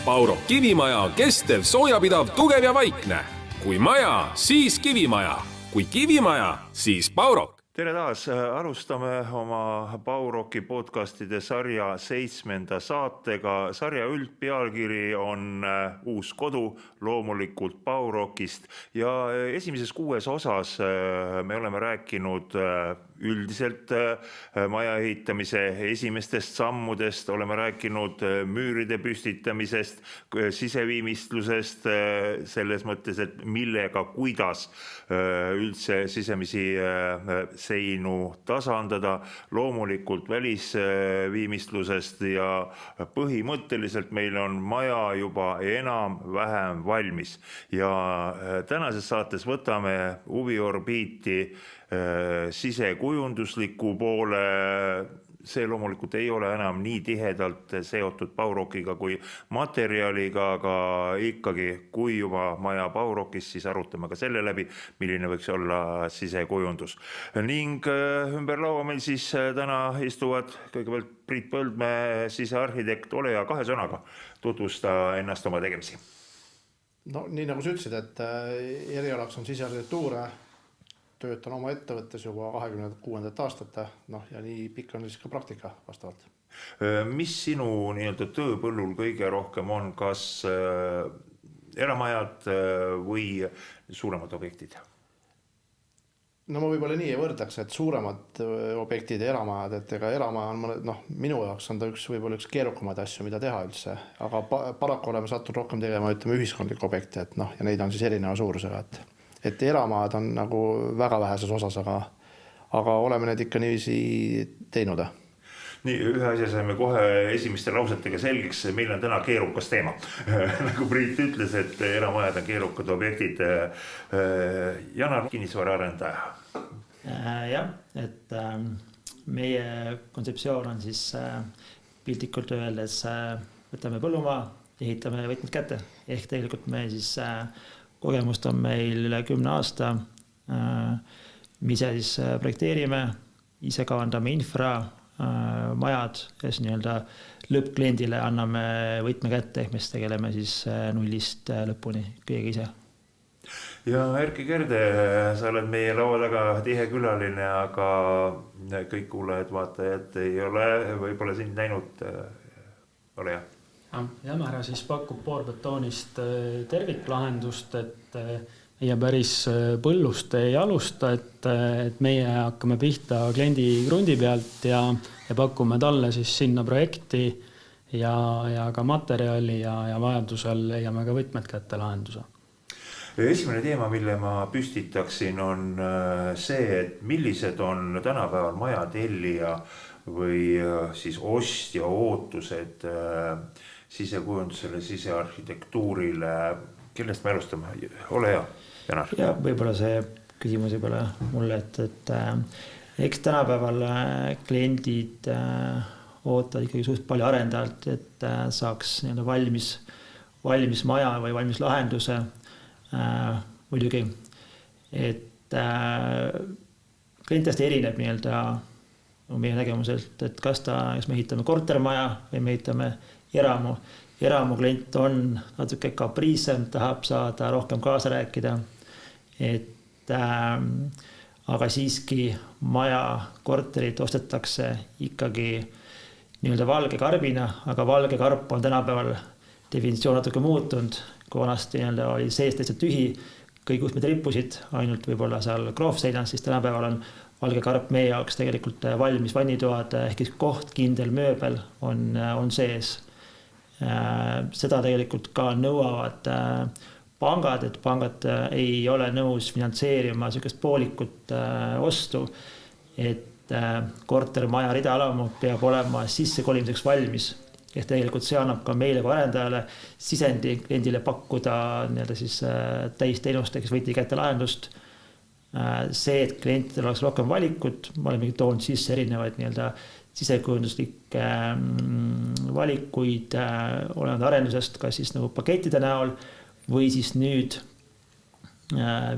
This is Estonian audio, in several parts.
Pauro kivimaja, kestev, soojapidav, tugev ja vaikne. Kui maja, siis kivimaja. Kui kivimaja, siis Paurok. Tere taas, alustame oma Pauroki podcastide sarja 7. saatega. Sarja üldpealkiri on Uus kodu, loomulikult Paurokist. Ja esimeses 6 osas me oleme rääkinud üldiselt maja ehitamise esimestest sammudest, oleme rääkinud müüride püstitamisest, siseviimistlusest, selles mõttes, et millega, kuidas üldse sisemisi seinu tasandada, loomulikult välisviimistlusest ja põhimõtteliselt meil on maja juba enam-vähem valmis. Ja tänases saates võtame huviorbiiti sisekujundusliku poole. See loomulikult ei ole enam nii tihedalt seotud Paurokiga kui materjaliga, aga ikkagi, kui juba maja Paurokis, siis arutame ka selle läbi, milline võiks olla sisekujundus. Ning ümber laua meil siis täna istuvad kõigepealt Priit Põldmäe, sisearhitekt. Ole ja 2 sõnaga tutvusta ennast oma tegemisi. No nii nagu sa ütlesid, et erialaks on sisearhitektuur, töötan oma ettevõttes juba 26. aastat, ja nii pikk on siis ka praktika vastavalt. Mis sinu nii-öelda tööpõllul kõige rohkem on, kas eramajad või suuremad objektid? No ma võib-olla nii ei võrdaks, et suuremad objektid ja eramajad, et ega eramaja on mõned, minu jaoks on ta võib-olla üks keerukamaid asju, mida teha üldse, aga paraku oleme sattunud rohkem tegema, ühiskondlik objekti, et ja neid on siis erineva suurusega, et eramajad on nagu väga väheses osas, aga oleme need ikka niiviisi teinud. Nii, ühe asja saime kohe esimeste lausetega selgiks, meil on täna keerukas teema. Nagu Priit ütles, et eramajad on keerukad objektid. Janar, kinnisvara arendaja. Jah, et meie kontseptsioon on siis piltlikult öeldes võtame põllumaa, ehitame võtmed kätte. Ehk tegelikult me siis kogemust on meil üle 10 aasta. Me ise siis projekteerime, ise kavandame infra, majad, kes nii-öelda lõppkliendile anname võtme kätte, ehk me tegeleme siis nullist lõpuni kõige ise. Ja Erki Kerde, sa oled meie laua taga tihe külaline, aga kõik kuulajad, vaatajad ei ole võib-olla sind näinud. Ole hea. Jämera siis pakub poorbetoonist terviklahendust, et meie päris põllust ei alusta, et meie hakkame pihta kliendi krundi pealt ja pakume talle siis sinna projekti ja ka materjali ja vajadusel leiame ka võtmed kätte lahenduse. Esimene teema, mille ma püstitaksin, on see, et millised on tänapäeval maja tellija või siis ostja ootused sisekujundusele, sisearhitektuurile. Kellest me alustame? Ole hea, Janar. Ja võib-olla see küsimus võib-olla mulle, et eks tänapäeval kliendid ootavad ikkagi suht palju arendajalt, et saaks valmis maja või valmis lahenduse. Muidugi, et klientidest erineb meie nägemuselt, et kas me ehitame kortermaja või me ehitame eramu. Eramu klient on natuke kapriisem, tahab saada rohkem kaasa rääkida. Aga siiski maja, korterit ostetakse ikkagi nii-öelda valge karbina, aga valge karp on tänapäeval definitsioon natuke muutunud, kui vanasti oli sees täitsa tühi, kõik usmed rippusid, ainult võib-olla seal kroofseinas, siis tänapäeval on valge karp meie jaoks tegelikult valmis vannitoad, ehk koht, kindel mööbel on sees. Seda tegelikult ka nõuavad pangad, et pangad ei ole nõus finantseerima sellist poolikut ostu, et kortermaja ridaalamu peab olema sissekolimiseks valmis. Ehk tegelikult see annab ka meile kui arendajale sisendi kliendile pakkuda siis täisteenust, kes võti kätte lahendust. See, et klientidel oleks rohkem valikut, ma olen toonud sisse erinevaid sisekujunduslikke valikuid olevad arendusest, kas siis nagu pakettide näol või siis nüüd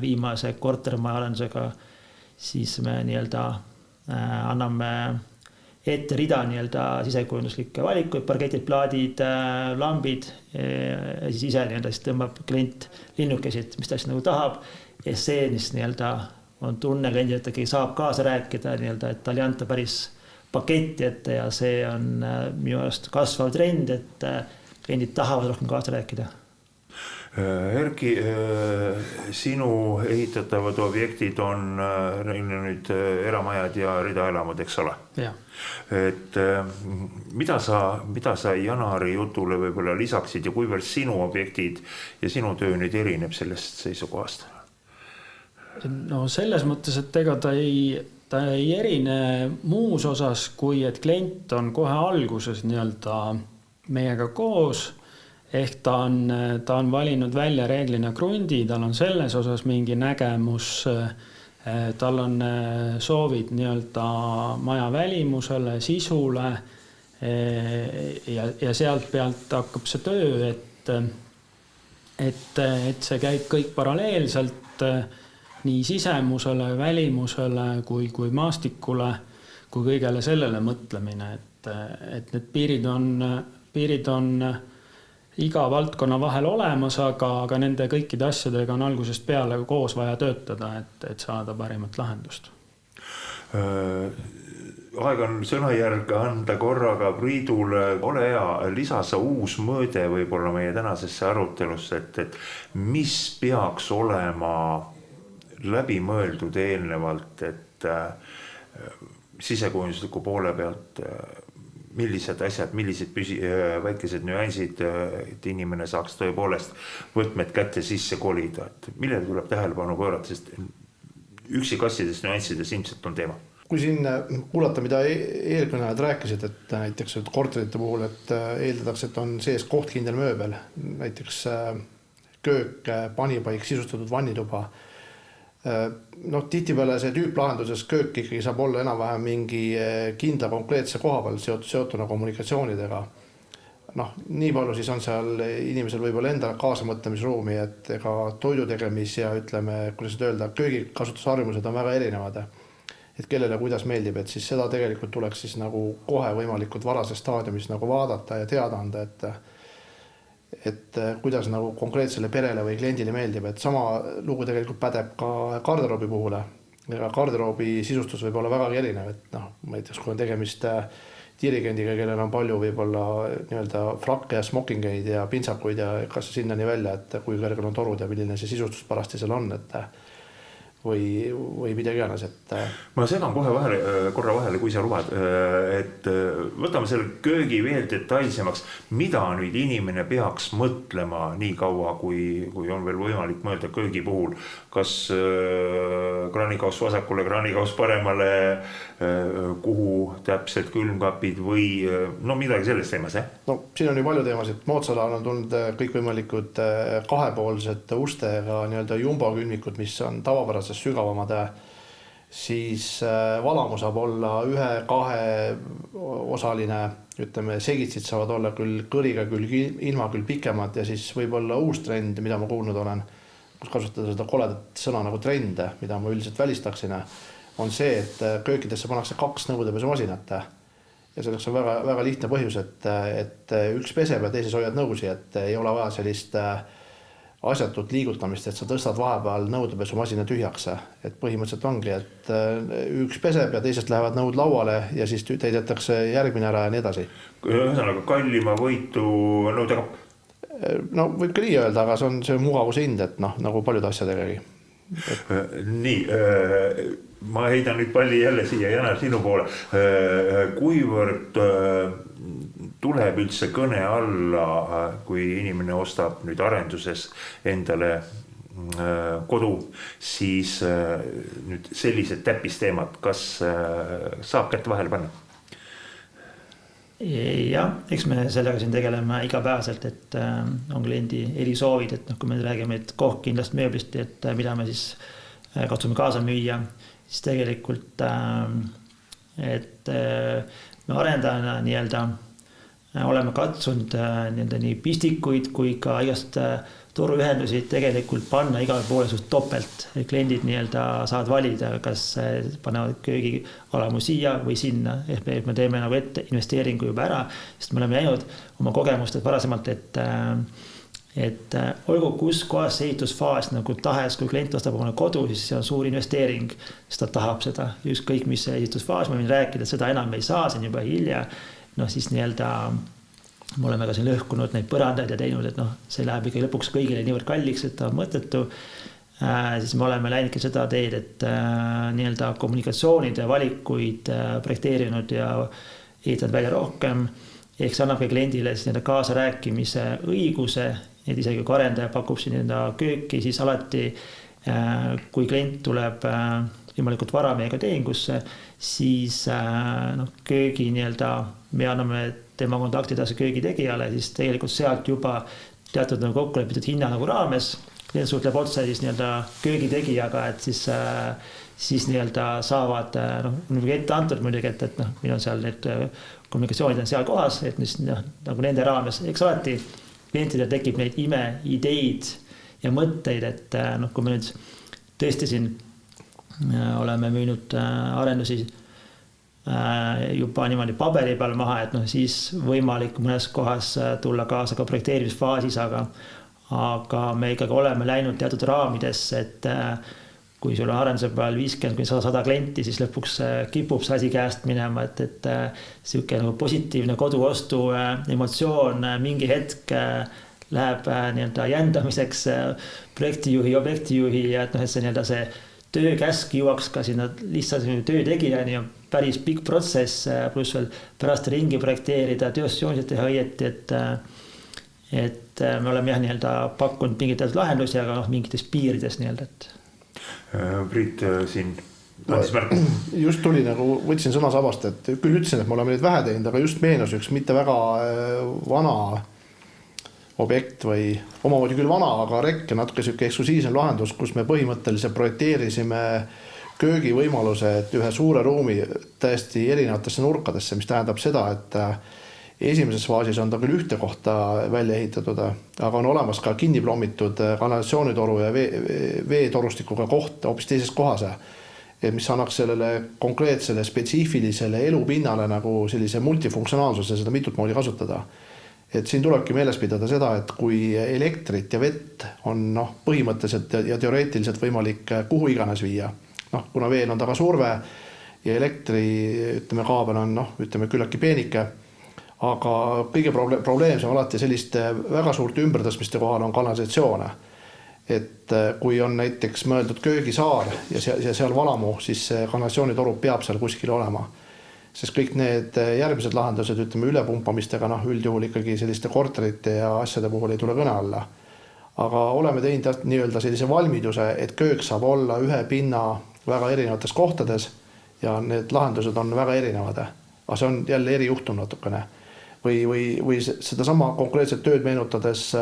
viimase kortermaja arendusega siis me anname ette rida nii-öelda sisekujunduslikke valikuid, parketid, plaadid, lambid ja siis ise nii-öelda siis tõmbab klient linnukesid, mis ta siis nagu tahab ja see, mis nii-öelda on tunne kliendi, et ta saab kaasa rääkida nii-öelda, et tal ei anta päris paketti ette ja see on minu arust kasvav trend, et kliendid tahavad rohkem kaasa rääkida. Erki, sinu ehitatavad objektid on nüüd eramajad ja ridaelamud, eks ole? Ja. Et mida sa Janari jutule võib-olla lisaksid ja kuivõrd sinu objektid ja sinu töö nüüd erineb sellest seisukohast? No selles mõttes, et ega ta ei erine muus osas, kui et klient on kohe alguses nii-öelda meiega koos, ehk ta on valinud välja reeglina krundi, tal on selles osas mingi nägemus, tal on soovid nii-öelda maja välimusele, sisule ja sealt pealt hakkab see töö, et see käib kõik paralleelselt nii sisemusele, välimusele kui maastikule, kui kõigele sellele mõtlemine, et need piirid on iga valdkonna vahel olemas, aga nende kõikide asjadega on algusest peale koos vaja töötada, et saada parimat lahendust. Aeg on sõnajärg anda korraga Priidule. Ole hea, lisa sa uus mõõde võib-olla meie tänasesse arutelusse, et mis peaks olema läbi mõeldud eelnevalt, et sisekujundusliku poole pealt millised asjad, millised väikesed nüansid, et inimene saaks tõepoolest võtmed kätte sisse kolida, et millele tuleb tähelepanu pöörata, sest üksikasjadest nüanssides ilmselt on teema. Kui siin kuulata, mida eelkõnelejad rääkisid, et näiteks korterite puhul, et eeldatakse, et on sees kohtkindel mööbel, näiteks köök, panipaik, sisustatud vannituba. No tihtipeale see tüüplahenduses köök ikkagi saab olla enam-vähem mingi kindla konkreetse koha peal seotuna kommunikatsioonidega. Nii palju siis on seal inimesel võib-olla enda kaasamõtlemisruumi, et ega toidutegemis ja ütleme, kuidas öelda, köögikasutusharjumused on väga erinevad. Et kellele kuidas meeldib, et siis seda tegelikult tuleks siis nagu kohe võimalikult varases staadiumis nagu vaadata ja teada anda, et kuidas nagu konkreetsele perele või kliendile meeldib, et sama lugu tegelikult pädeb ka garderoobi puhule. Ja garderoobi sisustus võib olla väga erinev, et näiteks kui on tegemist dirigendiga, kellel on palju võib-olla nii-öelda frakke ja smokingeid ja pintsakuid ja kas sinnani välja, et kui kõrgel on torud ja milline see sisustus parasti seal on, et või midagi iganes, et ma segan kohe korra vahele, kui sa lubad, et võtame selle köögi veel detailsemaks, mida nüüd inimene peaks mõtlema nii kaua, kui on veel võimalik mõelda köögi puhul, kas kraanikaus vasakule, kraanikaus paremale, kuhu täpselt külmkapid või midagi sellest teemas, siin on ju palju teemasid, Mootsala on tulnud kõikvõimalikud kahepoolsed ustega nii-öelda jumbo külmikud, mis on tavapärases sügavamad, siis valamu saab olla 1-2 osaline, ütleme, segitsid saavad olla küll kõriga, küll ilma, küll pikemad ja siis võib olla uus trend, mida ma kuulnud olen, kus kasutada seda koledat sõna nagu trende, mida ma üldiselt välistaksime, on see, et köökidesse pannakse 2 nõudepesumasinat ja selleks on väga, väga lihtne põhjus, et üks peseb ja teises hoiad nõusi, et ei ole vaja sellist asjatut liigutamist, et sa tõstad vahepeal nõudepesumasina tühjaks, et põhimõtteliselt ongi, et üks peseb ja teisest lähevad nõud lauale ja siis täidetakse järgmine ära ja nii edasi. Ühesõnaga kallima võitu nõudekapp? Võib ka nii öelda, aga see on see mugavuse hind, et nagu paljud asjadegagi. Nii, ma heidan nüüd palli jälle siia, Janar, sinu poole. Kuivõrd tuleb üldse kõne alla, kui inimene ostab nüüd arenduses endale kodu, siis nüüd sellised täppisteemad, kas saab kätte vahele panna? Jah, eks me sellega siin tegeleme igapäevaselt, et on kliendi erisoovid, et kui me räägime kohkkindlast mööblist, et mida me siis katsume kaasa müüa, siis tegelikult, et me arendajana nii-öelda oleme katsunud nii pistikuid kui ka igast toruühendusi tegelikult panna igale poole suht topelt. Kliendid saavad valida, kas panevad köögialamu siia või sinna. Ehk me teeme nagu ette investeeringu juba ära, sest me oleme näinud oma kogemust, et varasemalt, et olgu kus kohas ehitusfaas nagu tahes, kui klient ostab omale kodu, siis see on suur investeering, sest ta tahab seda. Ükskõik mis ehitusfaas, ma võin rääkida, et seda enam ei saa, see on juba hilja. Siis me oleme ka siin lõhkunud neid põrandaid ja teinud, et see läheb ikka lõpuks kõigile niivõrd kalliks, et ta on mõttetu. Siis me oleme läinudki seda teed, et kommunikatsioonide valikuid projekteerinud ja ehitanud välja rohkem. Ehk see annab ka kliendile kaasa rääkimise õiguse, et isegi kui arendaja pakub siin kööki, siis alati, kui klient tuleb võimalikult vara meiega tehingusse, siis köögi me anname tema kontakti edasi köögitegijale, siis tegelikult sealt juba teatud kokkulepitud hinna raames, klient suhtleb otse siis köögitegijaga, et siis saavad, ette antud muidugi, et meil on seal need kommunikatsioonid on seal kohas, et nagu nende raames, eks alati klientidel tekib neid imeideid ja mõtteid, et kui me nüüd tõesti siin oleme müünud arendusi juba niimoodi paberi peal maha, et siis võimalik mõnes kohas tulla kaasa ka projekteerimisfaasis, aga me ikkagi oleme läinud teatud raamidesse, et kui sul on arenduse peal 50-100 klienti, siis lõpuks kipub see asi käest minema, et siuke positiivne koduostu emotsioon mingi hetk läheb jändamiseks projektijuhi, objektijuhi ja et see töökäsk jõuaks ka sinna lihtsalt töötegijani on päris pikk protsess, pluss veel pärast ringi projekteerida, tööstusjoonised teha õieti, et me oleme pakkunud mingeid lahendusi, aga mingites piirides et Priit siin andis märku. Just tuli võtsin sõna sabast, et küll ütlesin, et me oleme neid vähe teinud, aga just meenus üks mitte väga vana objekt või omamoodi küll vana, aga rekk ja natuke siuke eksklusiivsem lahendus, kus me põhimõtteliselt projekteerisime köögivõimaluse, et ühe suure ruumi täiesti erinevatesse nurkadesse, mis tähendab seda, et esimeses faasis on ta küll ühte kohta välja ehitatud, aga on olemas ka kinni plommitud kanalisatsioonitoru ja veetorustikuga koht hoopis teises kohas, mis annaks sellele konkreetsele spetsiifilisele elupinnale nagu sellise multifunktsionaalsuse seda mitut moodi kasutada. Et siin tulebki meeles pidada seda, et kui elektrit ja vett on põhimõtteliselt ja teoreetiliselt võimalik kuhu iganes viia, kuna veel on taga surve ja elektri kaabel on küllaltki peenike, aga kõige probleemsem alati selliste väga suurte ümbertõstmiste kohal on kanalisatsioone. Et kui on näiteks mõeldud köögisaar ja seal valamu, siis kanalisatsioonitoru peab seal kuskil olema. Sest kõik need järgmised lahendused, ülepumpamistega, üldjuhul ikkagi selliste korterite ja asjade puhul ei tule kõne alla. Aga oleme teinud nii-öelda sellise valmiduse, et köök saab olla ühe pinna väga erinevates kohtades ja need lahendused on väga erinevad. Aga see on jälle erijuhtum natukene. Või seda sama konkreetset tööd meenutades,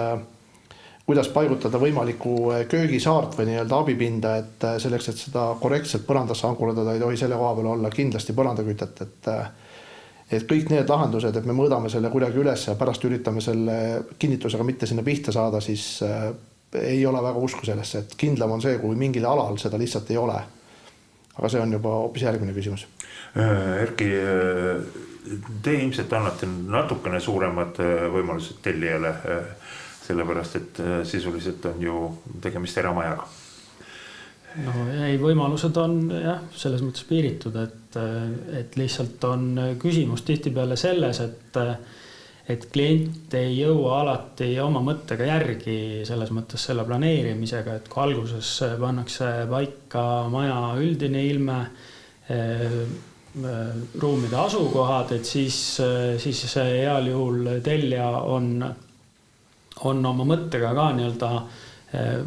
kuidas paigutada võimaliku köögisaart või nii-öelda abipinda, et selleks, et seda korrektselt põrandasse ankuradada, ei tohi selle koha peal olla kindlasti põrandakütet. Et kõik need lahendused, et me mõõdame selle kuidagi üles ja pärast üritame selle kinnitusega mitte sinna pihta saada, siis ei ole väga usku sellesse, et kindlam on see, kui mingil alal seda lihtsalt ei ole. Aga see on juba hoopis järgmine küsimus. Erki, te ilmselt annate natukene suuremad võimalused tellijale, sellepärast, et sisuliselt on ju tegemist eramajaga. Ei, võimalused on selles mõttes piiritud, et lihtsalt on küsimus tihtipeale selles, et klient ei jõua alati oma mõttega järgi selles mõttes selle planeerimisega, et kui alguses pannakse paika maja üldine ilme, ruumide asukohad, et siis heal juhul tellija on oma mõttega ka nii-öelda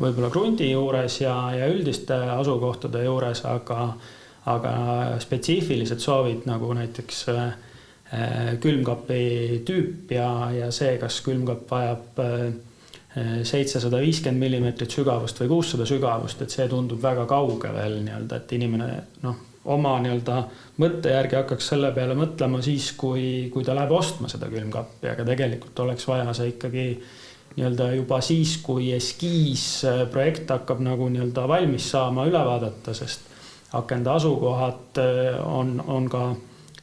võib-olla krundi juures ja üldiste asukohtade juures, aga spetsiifilised soovid nagu näiteks külmkapi tüüp ja see, kas külmkapp vajab 750 mm sügavust või 600 sügavust, et see tundub väga kauge veel nii-öelda, et inimene oma nii-öelda mõtte järgi hakkaks selle peale mõtlema siis, kui ta läheb ostma seda külmkappi, aga tegelikult oleks vaja see ikkagi nii-öelda juba siis, kui eskiisprojekt hakkab nagu nii-öelda valmis saama üle vaadata, sest akende asukohad on ka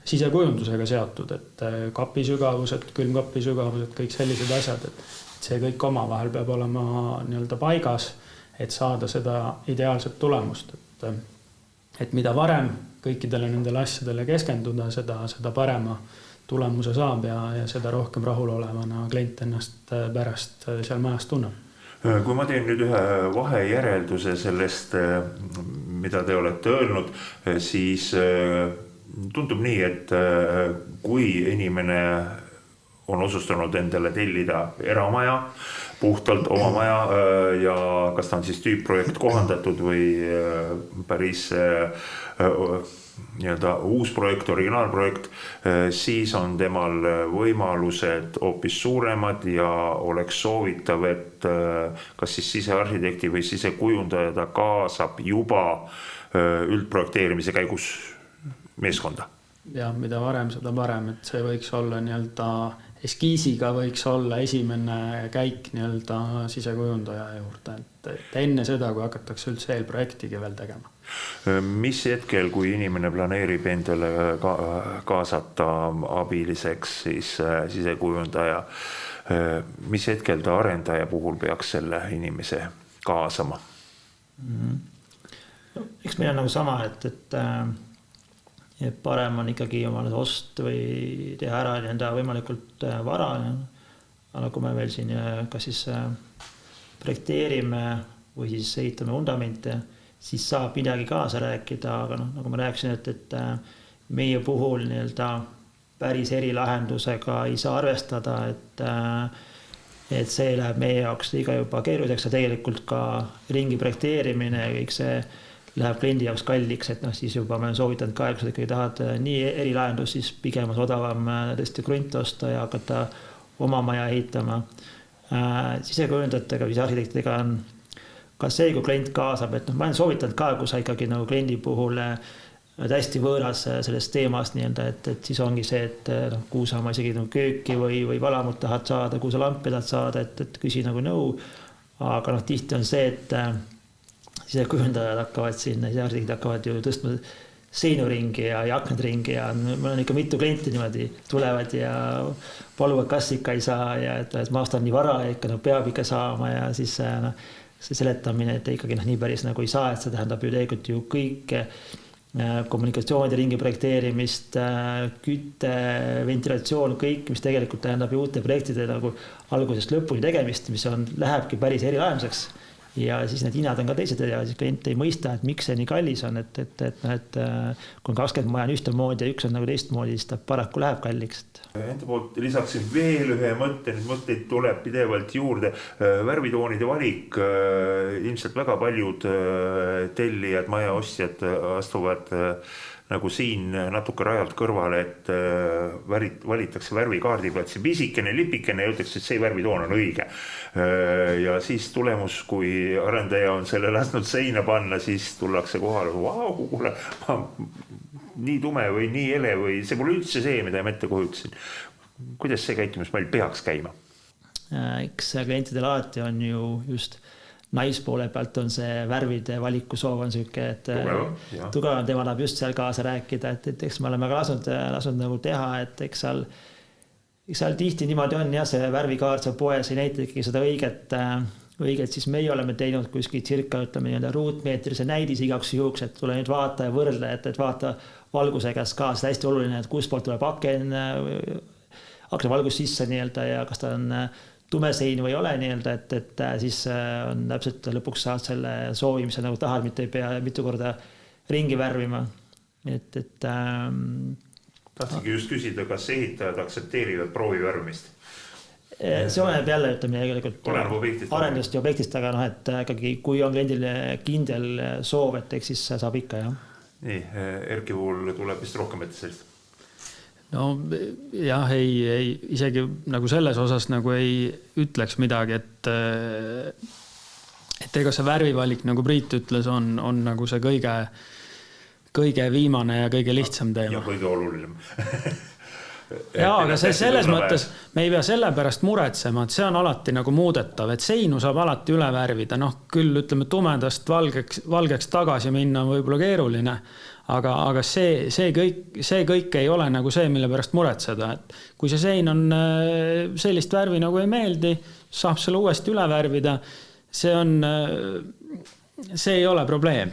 sisekujundusega seotud, et kapi sügavused, külmkapi sügavused, kõik sellised asjad, et see kõik omavahel peab olema nii-öelda paigas, et saada seda ideaalset tulemust, et mida varem kõikidele nendele asjadele keskenduda, seda parema tulemuse saab ja seda rohkem rahulolevana klient ennast pärast seal majas tunneb. Kui ma teen nüüd ühe vahejärelduse sellest, mida te olete öelnud, siis tundub nii, et kui inimene on otsustanud endale tellida eramaja, puhtalt oma maja ja kas ta on siis tüüpprojekt kohandatud või päris nii-öelda uus projekt, originaalprojekt, siis on temal võimalused hoopis suuremad ja oleks soovitav, et kas siis sisearhitekti või sisekujundaja ta kaasab juba üldprojekteerimise käigus meeskonda. Ja mida varem, seda parem, et see võiks olla nii-öelda eskiisiga võiks olla esimene käik nii-öelda sisekujundaja juurde, et enne seda, kui hakatakse üldse eelprojektigi veel tegema. Mis hetkel, kui inimene planeerib endale kaasata abiliseks siis sisekujundaja, mis hetkel ta arendaja puhul peaks selle inimese kaasama? Eks meil on nagu sama, et parem on ikkagi oma ost või teha ära enda võimalikult vara. Aga kui me veel siin kas siis projekteerime või siis ehitame vundamente, siis saab midagi kaasa rääkida, aga nagu ma rääkisin, et meie puhul nii-öelda päris erilahendusega ei saa arvestada, et see läheb meie jaoks liiga juba keeruliseks ja tegelikult ka ringi projekteerimine ja kõik see läheb kliendi jaoks kalliks, et siis juba me soovitanud ka, kui ikkagi tahad nii erilahendus, siis pigem on odavam tõesti krunt osta ja hakata oma maja ehitama. Sisekujundajatega või arhitektidega on ka see, kui klient kaasab, et ma olen soovitanud ka, kui sa ikkagi nagu kliendi puhul hästi võõras sellest teemast nii-öelda, et siis ongi see, et kuhu sa oma isegi kööki või valamut tahad saada, kuhu sa lampi tahad saada, et küsi nagu nõu. Aga tihti on see, et sisekujundajad hakkavad siin, arhitektid hakkavad ju tõstma seinuringi ja aknad ringi ja meil on ikka mitu klienti niimoodi tulevad ja paluvad, kas ikka ei saa ja et ma ostan nii vara ja ikka peab ikka saama ja siis see seletamine, et ikkagi nii päris nagu ei saa, et see tähendab ju tegelikult ju kõike kommunikatsioonide ringi projekteerimist, kütte, ventilatsioon, kõik, mis tegelikult tähendab ju uute projektide nagu algusest lõpuni tegemist, mis lähebki päris erilahenduseks. Ja siis need hinnad on ka teised ja siis klient ei mõista, et miks see nii kallis on, et kui on 20 maja on ühte moodi ja üks on nagu teist moodi, siis ta paraku läheb kalliks. Enda poolt lisaksin veel ühe mõtte, nüüd mõtteid tuleb pidevalt juurde. Värvitoonide valik, ilmselt väga paljud tellijad, majaostjad astuvad nagu siin natuke rajalt kõrvale, et valitakse värvikaardi pealt see pisikene, lipikene ja ütleks, et see värvitoon on õige. Ja siis tulemus, kui arendaja on selle lasknud seina panna, siis tullakse kohale, kuule, nii tume või nii ele või see pole üldse see, mida ma ette kujutasin. Kuidas see käitumismall peaks käima? Eks klientidel alati on ju just naispoole pealt on see värvide valiku soov on selline, et tugevam tema tahab just seal kaasa rääkida, et eks me oleme ka lasnud nagu teha, et eks seal tihti niimoodi on ja see värvikaart seal poes ei näita ikkagi seda õiget, siis meie oleme teinud kuskil circa ruutmeetrise näidis igaks juhuks, et tule nüüd vaata ja võrdle, et vaata valguse käest ka, see hästi oluline, et kus poolt tuleb akna valgus sisse nii-öelda ja kas ta on tumesein või ei ole nii-öelda, et siis on täpselt lõpuks saad selle soovimise nagu tahad, mitte ei pea mitu korda ringi värvima. Tahtsingi just küsida, kas ehitajad aksepteerivad proovivärvimist? See oleneb jälle, ütleme tegelikult arendust ja objektist, aga et ikkagi, kui on kliendil kindel soov, et eks siis saab ikka, jah. Nii, Erki puhul tuleb vist rohkem ette sellist? No jah, ei, isegi nagu selles osas nagu ei ütleks midagi, et ega see värvivalik, nagu Priit ütles, on nagu see kõige viimane ja kõige lihtsam teema. Ja kõige olulisem. Jaa, aga see selles mõttes me ei pea selle pärast muretsema, et see on alati nagu muudetav, et seinu saab alati üle värvida. Küll ütleme tumedast valgeks tagasi minna on võib-olla keeruline, aga see kõik ei ole nagu see, mille pärast muretseda. Et kui see sein on sellist värvi nagu ei meeldi, saab selle uuesti üle värvida. See ei ole probleem.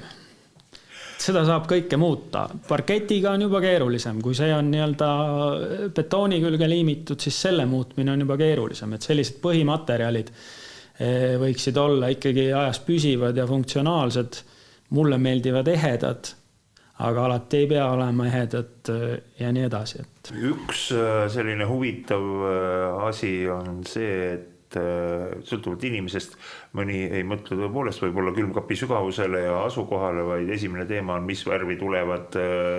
Seda saab kõike muuta. Parketiga on juba keerulisem. Kui see on betooni külge liimitud, siis selle muutmine on juba keerulisem. Et sellised põhimaterjalid võiksid olla ikkagi ajas püsivad ja funktsionaalsed. Mulle meeldivad ehedad, aga alati ei pea olema ehedad ja nii edasi. Üks selline huvitav asi on see, et sõltuvalt inimesest mõni ei mõtle tõepoolest võib-olla külmkapi sügavusele ja asukohale, vaid esimene teema on, mis värvi tulevad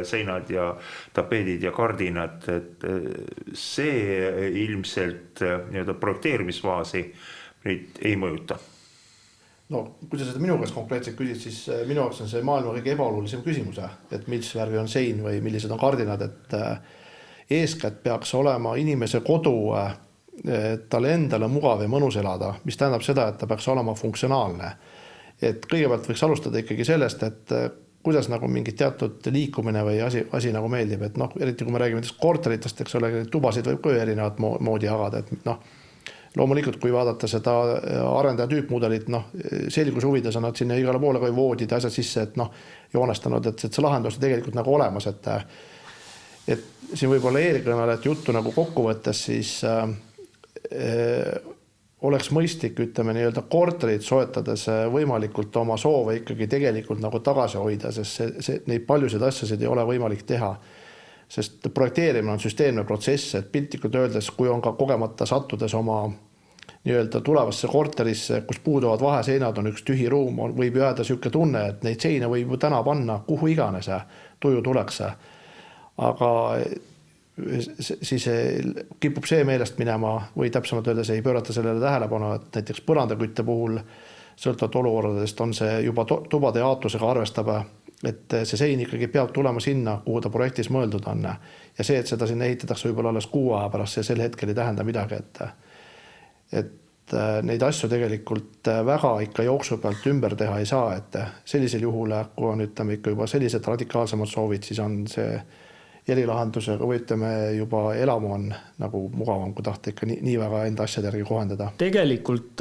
seinad ja tapeedid ja kardinad. Et see ilmselt projekteerimisfaasi neid ei mõjuta. No, kui sa seda minu käest konkreetselt küsid, siis minu jaoks on see maailma kõige ebaolulisem küsimus, et mis värvi on sein või millised on kardinad, et eeskätt peaks olema inimese kodu talle endale mugav ja mõnus elada, mis tähendab seda, et ta peaks olema funktsionaalne. Et kõigepealt võiks alustada ikkagi sellest, et kuidas nagu mingi teatud liikumine või asi nagu meeldib. Et eriti kui me räägime korteritest, eks ole, tubasid võib ka erinevat moodi jagada. Et loomulikult, kui vaadata seda arendaja tüüpmudelit, selgus huvides on nad sinna igale poole kui voodid ja asjad sisse, et joonestanud, et see lahendus on tegelikult nagu olemas. Et siin võib-olla eelkõnelejat juttu nagu kokkuvõttes, siis oleks mõistlik, ütleme korterit soetades võimalikult oma soove ikkagi tegelikult nagu tagasi hoida, sest neid paljusid asjasid ei ole võimalik teha. Sest projekteerimine on süsteemne protsess, et piltlikult öeldes, kui on ka kogemata sattudes oma tulevasse korterisse, kus puuduvad vaheseinad, on üks tühi ruum, võib jääda selline tunne, et neid seine võib ju täna panna kuhu iganes tuju tuleks. Aga siis kipub see meelest minema või täpsemalt öeldes ei pöörata sellele tähelepanu, et näiteks põrandakütte puhul sõltuvalt olukorradest on see juba tubade jaotusega arvestab, et see sein ikkagi peab tulema sinna, kuhu ta projektis mõeldud on. Ja see, et seda sinna ehitatakse võib-olla alles 6 aja pärast, see sel hetkel ei tähenda midagi, et neid asju tegelikult väga ikka jooksu pealt ümber teha ei saa, et sellisel juhul, kui on ikka juba sellised radikaalsemad soovid, siis on see erilahendusega või juba elamu on nagu mugavam, kui tahta ikka nii väga enda asjade järgi kohendada. Tegelikult,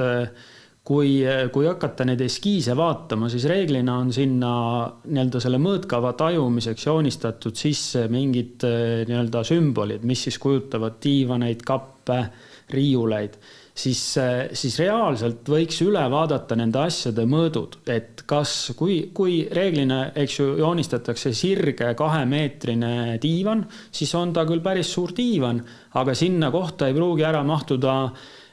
kui hakata neid eskiise vaatama, siis reeglina on sinna selle mõõtkava tajumiseks joonistatud sisse mingid sümbolid, mis siis kujutavad diivaneid, kappe, riiuleid. Siis reaalselt võiks üle vaadata nende asjade mõõdud, et kui reeglina joonistatakse sirge 2-meetrine diivan, siis on ta küll päris suur diivan, aga sinna kohta ei pruugi ära mahtuda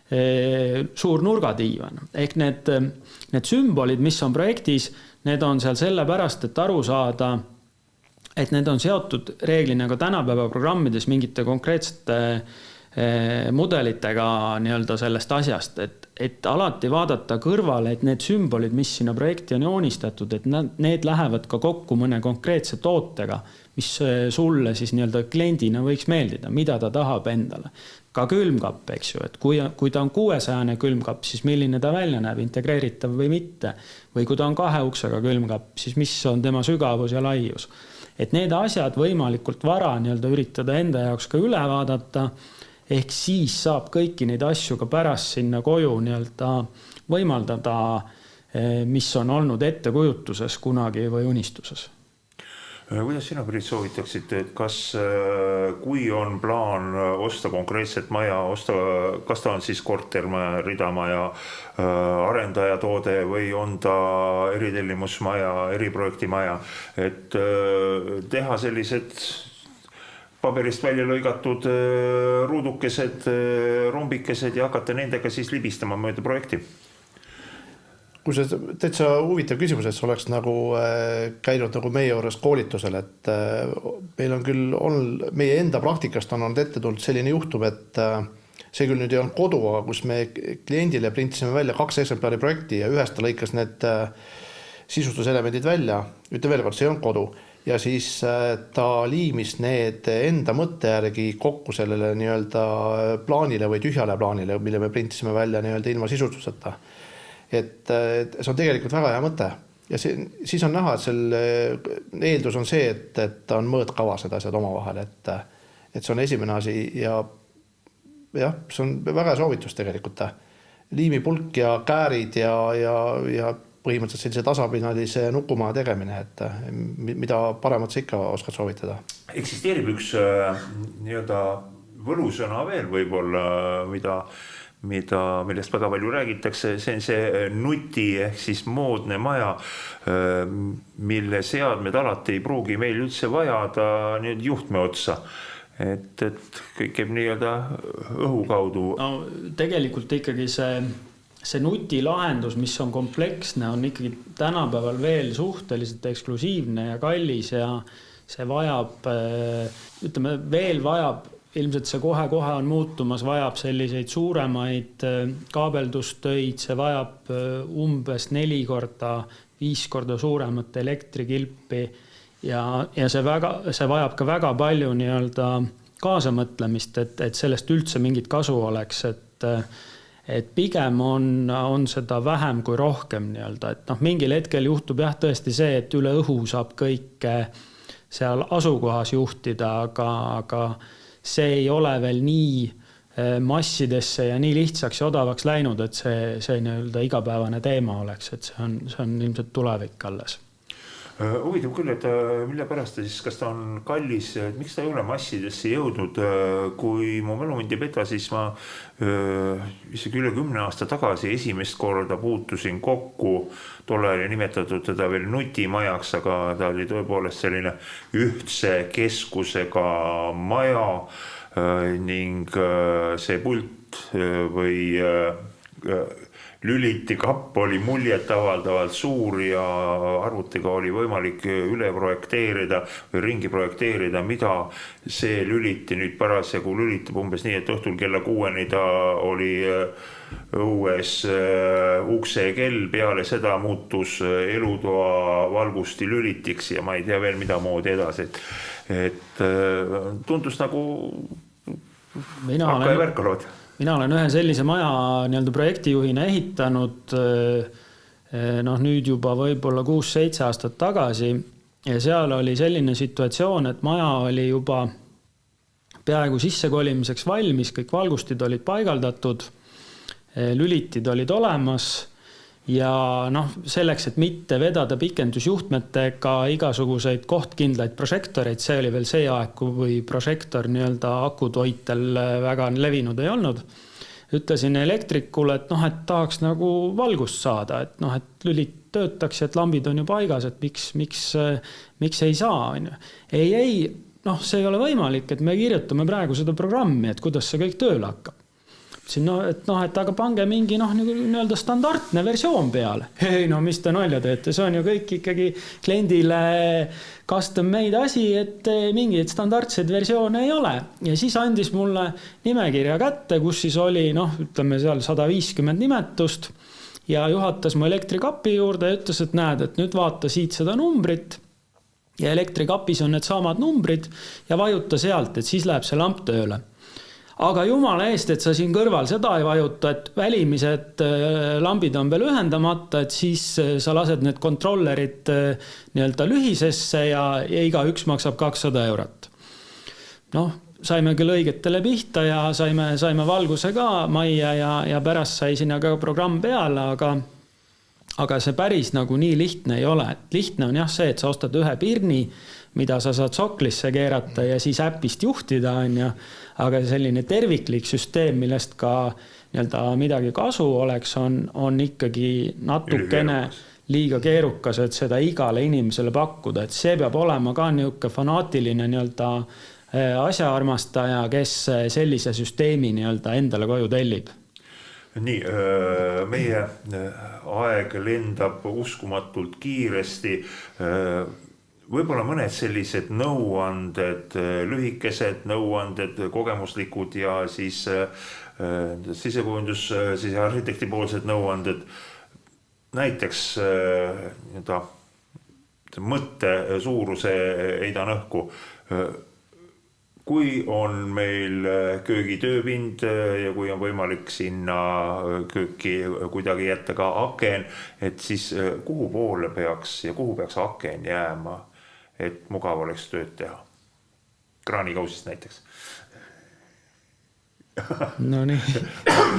suur nurgadiivan. Ehk need sümbolid, mis on projektis, need on seal sellepärast, et aru saada, et need on seotud reeglina ka tänapäeva programmides mingite konkreetsete mudelitega sellest asjast, et alati vaadata kõrvale, et need sümbolid, mis sinna projekti on joonistatud, et need lähevad ka kokku mõne konkreetse tootega, mis sulle siis kliendina võiks meeldida, mida ta tahab endale. Ka külmkapp, eks ju, et kui ta on 600 külmkapp, siis milline ta välja näeb, integreeritav või mitte, või kui ta on 2 uksega külmkapp, siis mis on tema sügavus ja laius. Et need asjad võimalikult vara üritada enda jaoks ka üle vaadata, ehk siis saab kõiki neid asju ka pärast sinna koju võimaldada, mis on olnud ettekujutuses kunagi või unistuses. Kuidas sina, Priit, soovitaksid, et kas kui on plaan osta konkreetset maja, kas ta on siis kortermaja, ridamaja, arendajatoode või on ta eritellimusmaja, eriprojektimaja, et teha sellised paberist välja lõigatud ruudukesed, rombikesed ja hakata nendega siis libistama mööda projekti? Kui see täitsa huvitav küsimus, et see oleks nagu käinud nagu meie juures koolitusel, et meil on küll meie enda praktikast on olnud ette tulnud selline juhtum, et see küll nüüd ei olnud kodu, aga kus me kliendile printisime välja 2 eksemplari projekti ja ühest ta lõikas need sisustuselemendid välja, ütle veel kord, see on kodu. ja siis ta liimis need enda mõtte järgi kokku sellele nii-öelda plaanile või tühjale plaanile, mille me printisime välja nii-öelda ilma sisustuseta. Et see on tegelikult väga hea mõte ja siis on näha, et selle eeldus on see, et on mõõtkavas need asjad omavahel, et see on esimene asi ja jah, see on väga soovitus tegelikult. Liimipulk ja käärid ja põhimõtteliselt sellise tasapinalise nukumaa tegemine, et mida paremat sa ikka oskad soovitada. Eksisteerib üks nii-öelda võlusõna veel võib-olla, millest väga palju räägitakse, see on see nuti ehk siis moodne maja, mille seadmed alati ei pruugi meil üldse vajada nüüd juhtme otsa. Et kõik käib nii-öelda õhu kaudu. No, tegelikult ikkagi see nutilahendus, mis on kompleksne, on ikkagi tänapäeval veel suhteliselt eksklusiivne ja kallis ja see vajab, ilmselt see kohe on muutumas, vajab selliseid suuremaid kaabeldustöid, see vajab umbes 4 korda, 5 korda suuremat elektrikilpi ja see vajab ka väga palju nii-öelda kaasamõtlemist, et sellest üldse mingit kasu oleks, et pigem on seda vähem kui rohkem nii-öelda, et mingil hetkel juhtub jah tõesti see, et üle õhu saab kõike seal asukohas juhtida, aga see ei ole veel nii massidesse ja nii lihtsaks ja odavaks läinud, et see nii-öelda igapäevane teema oleks, et see on ilmselt tulevik alles. Huvitav küll, et mille pärast ta siis, kas ta on kallis, miks ta ei ole massidesse jõudnud, kui mu mälumind ei peta, siis ma isegi üle 10 aasta tagasi esimest korda puutusin kokku, tolle oli nimetatud teda veel nutimajaks, aga ta oli tõepoolest selline ühtse keskusega maja ning see pult või lüliti kapp oli muljet avaldavalt suur ja arvutiga oli võimalik üle projekteerida või ringi projekteerida, mida see lüliti nüüd parasjagu lülitab umbes nii, et õhtul kella 6 ta oli õues ukse kell, peale seda muutus elutoa valgusti lülitiks ja ma ei tea veel mida moodi edasi, et tundus nagu hakka ja värkalood. Mina olen ühe sellise maja nii-öelda projektijuhina ehitanud nüüd juba võib-olla 6-7 aastat tagasi ja seal oli selline situatsioon, et maja oli juba peaaegu sissekolimiseks valmis, kõik valgustid olid paigaldatud, lülitid olid olemas ja selleks, et mitte vedada pikendusjuhtmetega igasuguseid kohtkindlaid prožektoreid, see oli veel see aeg, kui prožektor nii-öelda akutoitel väga levinud ei olnud. Ütlesin elektrikule, et tahaks nagu valgust saada, et lülid töötaks ja et lambid on ju paigas, et miks ei saa. Ei, see ei ole võimalik, et me kirjutame praegu seda programmi, et kuidas see kõik tööle hakkab. Et aga pange mingi nii-öelda standardne versioon peale. Mis te nalja teete, see on ju kõik ikkagi kliendile custom made asi, et mingeid standardseid versioone ei ole. Ja siis andis mulle nimekirja kätte, kus siis oli seal 150 nimetust ja juhatas mu elektrikapi juurde ja ütles, et näed, et nüüd vaata siit seda numbrit ja elektrikapis on need samad numbrid ja vajuta sealt, et siis läheb see lamp tööle. Aga jumala eest, et sa siin kõrval seda ei vajuta, et välimised lambid on veel ühendamata, et siis sa lased need kontrollerid nii-öelda lühisesse ja iga üks maksab 200 eurot. Saime küll õigetele pihta ja saime valguse ka majja ja pärast sai sinna ka programm peale, aga see päris nagu nii lihtne ei ole. Lihtne on jah see, et sa ostad ühe pirni, mida sa saad soklisse keerata ja siis äpist juhtida, aga selline terviklik süsteem, millest ka nii-öelda midagi kasu oleks, on ikkagi natukene liiga keerukas, et seda igale inimesele pakkuda, et see peab olema ka niisugune fanaatiline nii-öelda asjaarmastaja, kes sellise süsteemi nii-öelda endale koju tellib. Nii, meie aeg lendab uskumatult kiiresti. Võib-olla mõned sellised nõuanded, lühikesed nõuanded, kogemuslikud ja siis sisekujundus, siis arhitekti poolsed nõuanded. Näiteks mõtte suuruse heidan õhku. Kui on meil köögitööpind ja kui on võimalik sinna kööki kuidagi jätta ka aken, et siis kuhu poole peaks ja kuhu peaks aken jääma, et mugav oleks tööd teha? Kraanikausist näiteks. No nii.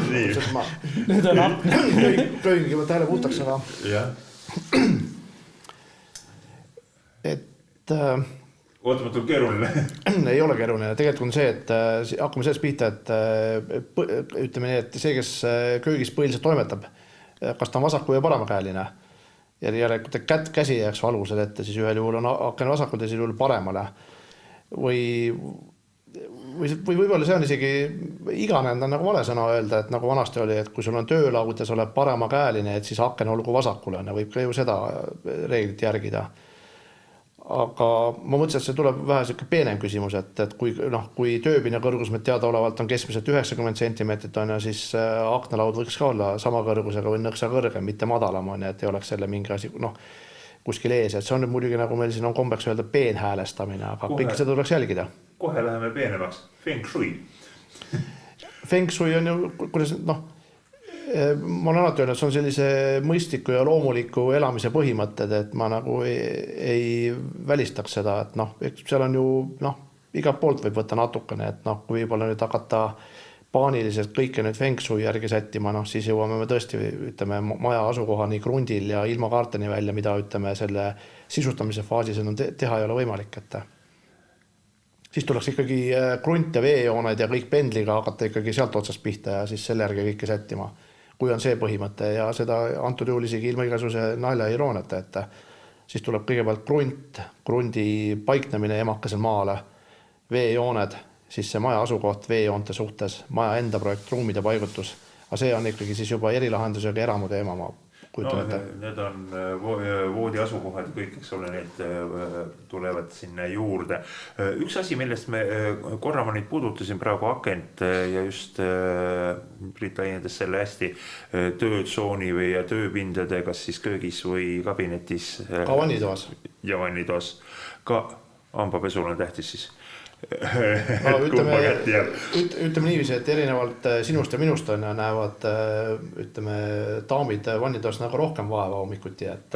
Nüüd on köögi juba tähele puutaks, aga et ootamatult keeruline. Ei ole keeruline. Tegelikult on see, et hakkame sellest pihta, et ütleme nii, et see, kes köögis põhiliselt toimetab, kas ta on vasaku ja paremakäeline ja järelikult käsi jääks valgusel ette, siis ühel juhul on aken vasakul ja siis juhul paremale. Või võib-olla see on isegi iganenud on nagu vale sõna öelda, et nagu vanasti oli, et kui sul on töölaud ja sa oled paremakäeline, et siis aken olgu vasakule, võib ka ju seda reeglit järgida. Aga ma mõtlesin, et see tuleb vähe selline peenem küsimus, et kui tööpinna kõrgus me teadaolevalt on keskmiselt 90 centimeetrit on ja siis aknalaud võiks ka olla sama kõrgusega või nõksa kõrgem, mitte madalam on, et ei oleks selle mingi asi kuskil ees, et see on nüüd muidugi nagu meil siin on kombeks öelda peenhäälestamine, aga kõike seda tuleks jälgida. Kohe läheme peenemaks. Feng Shui. Feng Shui on ju, kuidas ma olen alati öelnud, et see on sellise mõistliku ja loomuliku elamise põhimõtted, et ma nagu ei välistaks seda, et seal on ju, igalt poolt võib võtta natukene, et kui võib-olla nüüd hakata paaniliselt kõike nüüd Feng Shui järgi sättima, siis jõuame me tõesti, ütleme, maja asukoha nii krundil ja ilma kaarteni välja, mida ütleme selle sisustamise faasis on teha ei ole võimalik, et siis tuleks ikkagi krunt ja veejooned ja kõik pendliga hakata ikkagi sealt otsast pihta ja siis selle järgi kõike sättima, kui on see põhimõte ja seda antud juhul isegi ilma igasuguse nalja irooniata, et siis tuleb kõigepealt krundi paiknemine emakesel maale, veejooned, siis see maja asukoht veejoonte suhtes, maja enda projekt, ruumide paigutus, aga see on ikkagi siis juba erilahendusega eramu teema, ma kujutan ette. Need on voodi asukohad ja kõik, eks ole, need tulevad sinna juurde. Üks asi, millest me korra ma nüüd puudutasin praegu akent ja just Priit laiendas selle hästi töötsooni või tööpindade, kas siis köögis või kabinetis. Ka vannitoas. Ja vannitoas. Ka hambapesul on tähtis siis. Ütleme niiviisi, et erinevalt sinust ja minust on ja näevad daamid vannitoas nagu rohkem vaeva hommikuti, et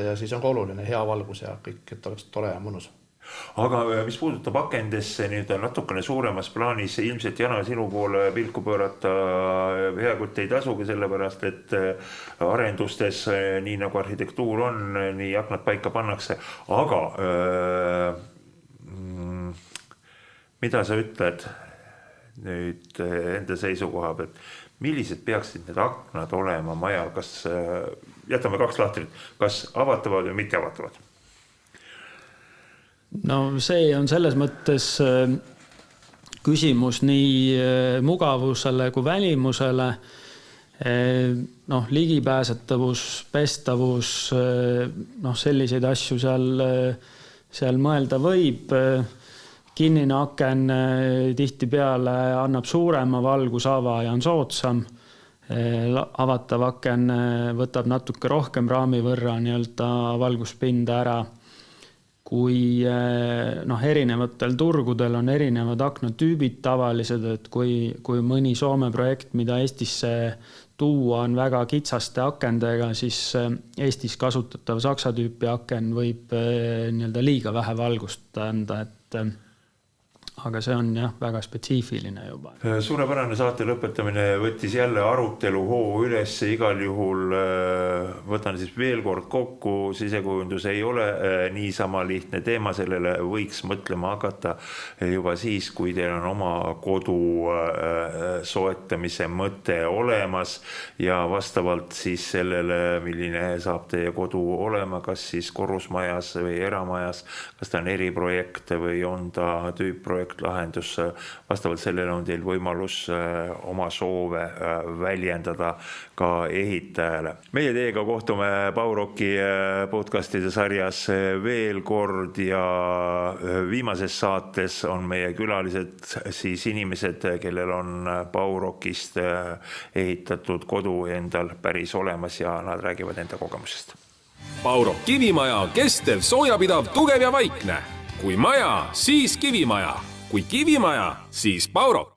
ja siis on ka oluline hea valgus ja kõik, et oleks tore ja mõnus. Aga mis puudutab akendesse nüüd natukene suuremas plaanis, ilmselt Jana sinu poole pilku pöörata heakut ei tasugi, sellepärast et arendustes, nii nagu arhitektuur on, nii aknad paika pannakse, aga mida sa ütled nüüd enda seisukoha pealt, millised peaksid need aknad olema majal, kas jätame kaks lahtrit, kas avatavad või mitte avatavad? No see on selles mõttes küsimus nii mugavusele kui välimusele, ligipääsetavus, pestavus, selliseid asju seal mõelda võib. Kinnine aken tihti peale annab suurema valgusava ja on soodsam. Avatav aken võtab natuke rohkem raami võrra valguspinda ära. Kui erinevatel turgudel on erinevad aknatüübid tavalised, et kui mõni Soome projekt, mida Eestisse tuua on väga kitsaste akendega, siis Eestis kasutatav saksa tüüpi aken võib liiga vähe valgust anda, aga see on väga spetsiifiline juba. Suurepärane saate lõpetamine võttis jälle arutelu hoo üles, igal juhul võtan siis veel kord kokku, sisekujundus ei ole niisama lihtne teema, sellele võiks mõtlema hakata juba siis, kui teil on oma kodu soetamise mõte olemas ja vastavalt siis sellele, milline saab teie kodu olema, kas siis korrusmajas või eramajas, kas ta on eriprojekt või on ta tüüpprojekt, lahendus, vastavalt sellele on teil võimalus oma soove väljendada ka ehitajale. Meie teiega kohtume Baurocki podcastide sarjas veel kord ja viimases saates on meie külalised siis inimesed, kellel on Baurockist ehitatud kodu endal päris olemas ja nad räägivad enda kogemusest. Paurok kivimaja, kestev, soojapidav, tugev ja vaikne. Kui maja, siis kivimaja. Kui kivimaja, siis Paurok.